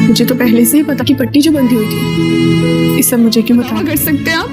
मुझे तो पहले से ही पता कि पट्टी जो बंधी हुई थी। इस सब मुझे क्यों बता कर सकते हैं आप?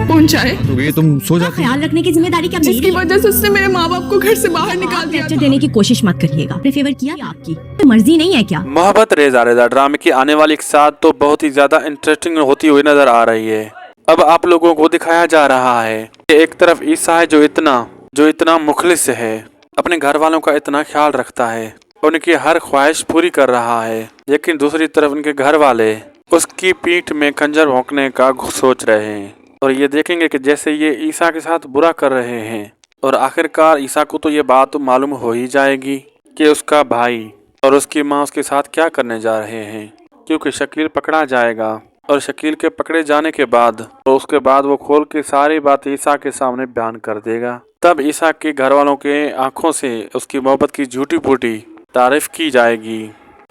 पहुंचाए तो ये तुम सो जाती। ख्याल रखने की जिम्मेदारी क्या मेरी जिसकी वजह से उसने मेरे माँ बाप को घर से बाहर निकाल दिया। लेक्चर देने की कोशिश मत करिएगा। आपने फेवर किया या आपकी मर्जी नहीं है क्या? मोहब्बत रेजा रेजा ड्रामे की आने वाली एक साथ तो बहुत ही ज्यादा इंटरेस्टिंग होती हुई नजर आ रही है। अब आप लोगों को दिखाया जा रहा है कि एक तरफ ईसा है जो इतना मुखलिस है, अपने घर वालों का इतना ख्याल रखता है, उनकी हर ख्वाहिश पूरी कर रहा है, लेकिन दूसरी तरफ उनके घर वाले उसकी पीठ में खंजर भोंकने का सोच रहे हैं। और ये देखेंगे कि जैसे ये ईसा के साथ बुरा कर रहे हैं और आखिरकार ईसा को तो ये बात मालूम हो ही जाएगी कि उसका भाई और उसकी माँ उसके साथ क्या करने जा रहे हैं, क्योंकि शकील पकड़ा जाएगा और शकील के पकड़े जाने के बाद तो उसके बाद वो खोल के सारी बात ईसा के सामने बयान कर देगा। तब ईसा के घर वालों के आंखों से उसकी मोहब्बत की झूठी फूटी तारीफ की जाएगी,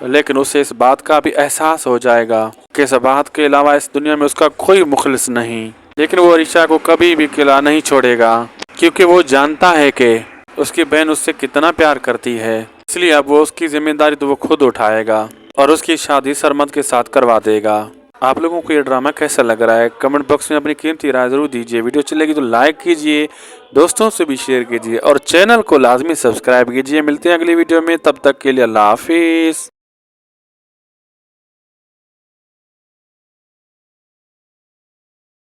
लेकिन उसे इस बात का भी एहसास हो जाएगा कि इस बात के अलावा इस दुनिया में उसका कोई मुखलिस नहीं। लेकिन वो ईसा को कभी भी किला नहीं छोड़ेगा, क्योंकि वो जानता है कि उसकी बहन उससे कितना प्यार करती है। इसलिए अब वो उसकी जिम्मेदारी तो वो खुद उठाएगा और उसकी शादी सरमद के साथ करवा देगा। आप लोगों को ये ड्रामा कैसा लग रहा है? कमेंट बॉक्स में अपनी कीमती राय जरूर दीजिए। वीडियो चलेगी तो लाइक कीजिए, दोस्तों से भी शेयर कीजिए और चैनल को लाजमी सब्सक्राइब कीजिए। मिलते हैं अगली वीडियो में, तब तक के लिए अल्लाह हाफिज़।